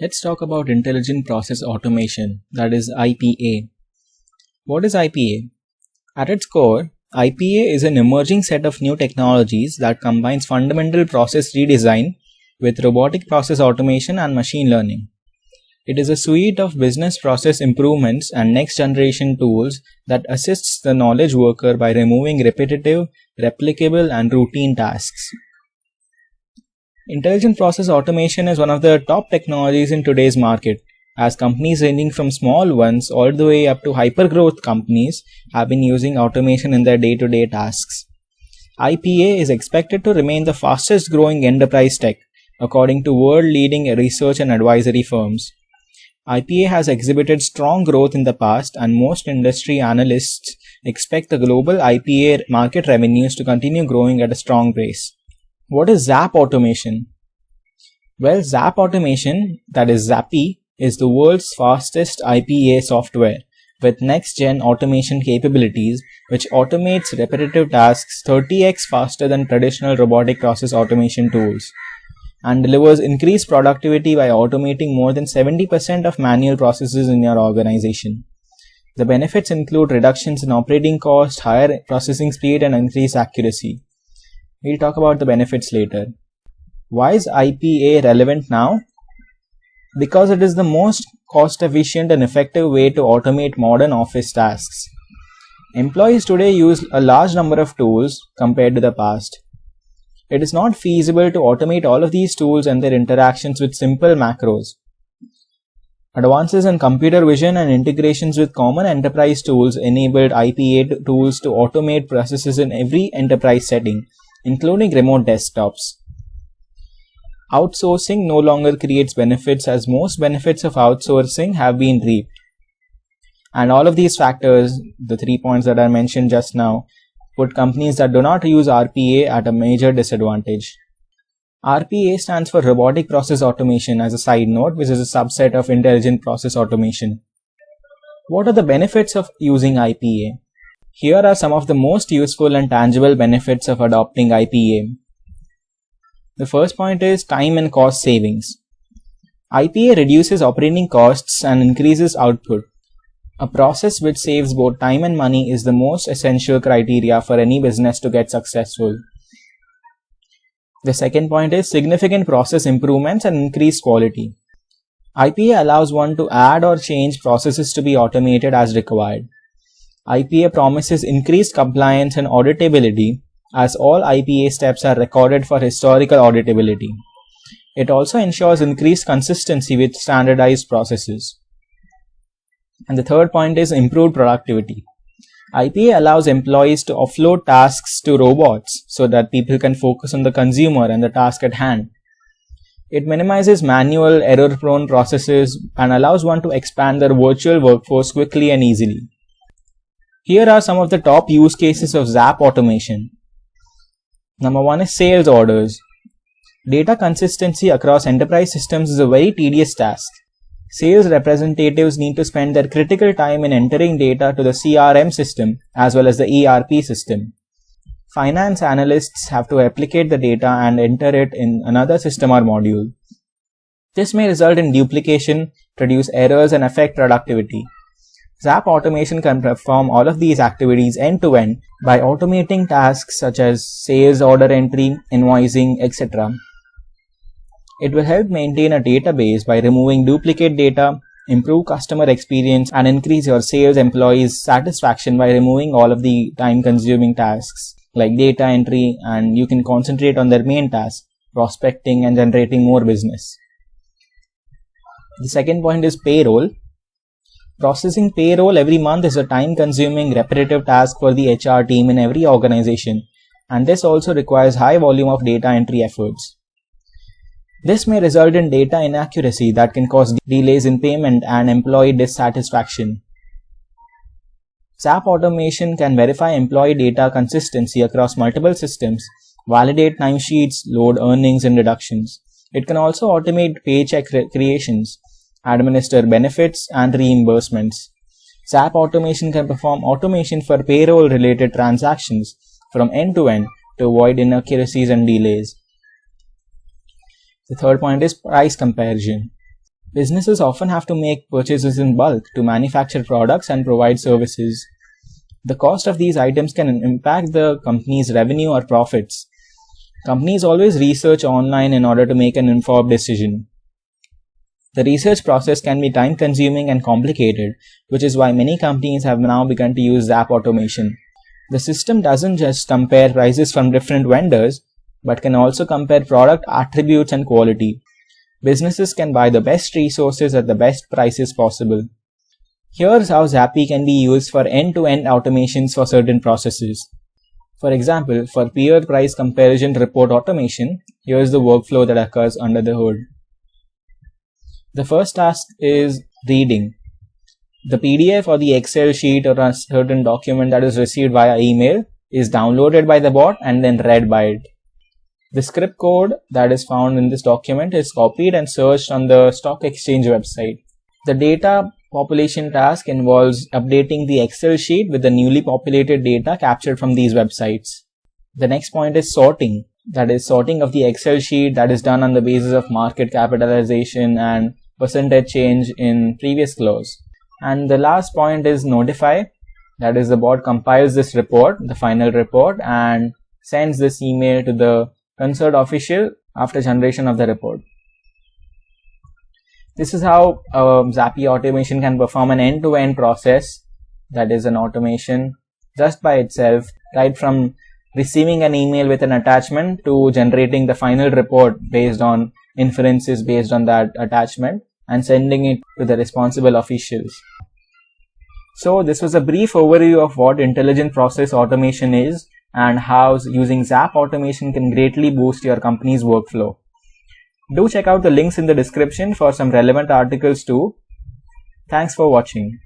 Let's talk about Intelligent Process Automation, that is IPA. What is IPA? At its core, IPA is an emerging set of new technologies that combines fundamental process redesign with robotic process automation and machine learning. It is a suite of business process improvements and next generation tools that assists the knowledge worker by removing repetitive, replicable, and routine tasks. Intelligent process automation is one of the top technologies in today's market, as companies ranging from small ones all the way up to hyper-growth companies have been using automation in their day-to-day tasks. IPA is expected to remain the fastest growing enterprise tech, according to world-leading research and advisory firms. IPA has exhibited strong growth in the past, and most industry analysts expect the global IPA market revenues to continue growing at a strong pace. What is Zap Automation? Well, Zap Automation, that is Zappy, is the world's fastest IPA software with next-gen automation capabilities which automates repetitive tasks 30x faster than traditional robotic process automation tools and delivers increased productivity by automating more than 70% of manual processes in your organization. The benefits include reductions in operating cost, higher processing speed, and increased accuracy. We'll talk about the benefits later. Why is IPA relevant now? Because it is the most cost-efficient and effective way to automate modern office tasks. Employees today use a large number of tools compared to the past. It is not feasible to automate all of these tools and their interactions with simple macros. Advances in computer vision and integrations with common enterprise tools enabled IPA tools to automate processes in every enterprise setting, including remote desktops. Outsourcing no longer creates benefits, as most benefits of outsourcing have been reaped. And all of these factors, the 3 points that I mentioned just now, put companies that do not use RPA at a major disadvantage. RPA stands for Robotic Process Automation, as a side note, which is a subset of Intelligent Process Automation. What are the benefits of using IPA? Here are some of the most useful and tangible benefits of adopting IPA. The first point is time and cost savings. IPA reduces operating costs and increases output. A process which saves both time and money is the most essential criteria for any business to get successful. The second point is significant process improvements and increased quality. IPA allows one to add or change processes to be automated as required. IPA promises increased compliance and auditability, as all IPA steps are recorded for historical auditability. It also ensures increased consistency with standardized processes. And the third point is improved productivity. IPA allows employees to offload tasks to robots so that people can focus on the consumer and the task at hand. It minimizes manual, error-prone processes and allows one to expand their virtual workforce quickly and easily. Here are some of the top use cases of Zap Automation. Number 1 is sales orders. Data consistency across enterprise systems is a very tedious task. Sales representatives need to spend their critical time in entering data to the CRM system as well as the ERP system. Finance analysts have to replicate the data and enter it in another system or module. This may result in duplication, produce errors, and affect productivity. Zap Automation can perform all of these activities end-to-end by automating tasks such as sales order entry, invoicing, etc. It will help maintain a database by removing duplicate data, improve customer experience, and increase your sales employees' satisfaction by removing all of the time-consuming tasks like data entry, and you can concentrate on their main task, prospecting and generating more business. The second point is payroll. Processing payroll every month is a time-consuming, repetitive task for the HR team in every organization, and this also requires high volume of data entry efforts. This may result in data inaccuracy that can cause delays in payment and employee dissatisfaction. Zap Automation can verify employee data consistency across multiple systems, validate timesheets, load earnings and deductions. It can also automate paycheck creations, administer benefits and reimbursements. Zap Automation can perform automation for payroll-related transactions from end to end to avoid inaccuracies and delays. The third point is price comparison. Businesses often have to make purchases in bulk to manufacture products and provide services. The cost of these items can impact the company's revenue or profits. Companies always research online in order to make an informed decision. The research process can be time-consuming and complicated, which is why many companies have now begun to use Zap automation. The system doesn't just compare prices from different vendors, but can also compare product attributes and quality. Businesses can buy the best resources at the best prices possible. Here's how Zappy can be used for end-to-end automations for certain processes. For example, for peer price comparison report automation, here's the workflow that occurs under the hood. The first task is reading. The PDF or the Excel sheet or a certain document that is received via email is downloaded by the bot and then read by it. The script code that is found in this document is copied and searched on the stock exchange website. The data population task involves updating the Excel sheet with the newly populated data captured from these websites. The next point is sorting. That is sorting of the Excel sheet that is done on the basis of market capitalization and percentage change in previous close. And the last point is notify. That is, the bot compiles this report, the final report, and sends this email to the concerned official after generation of the report. This is how Zappy automation can perform an end-to-end process, that is an automation just by itself, right from receiving an email with an attachment to generating the final report based on inferences based on that attachment and sending it to the responsible officials. So this was a brief overview of what intelligent process automation is and how using Zap automation can greatly boost your company's workflow. Do check out the links in the description for some relevant articles too. Thanks for watching.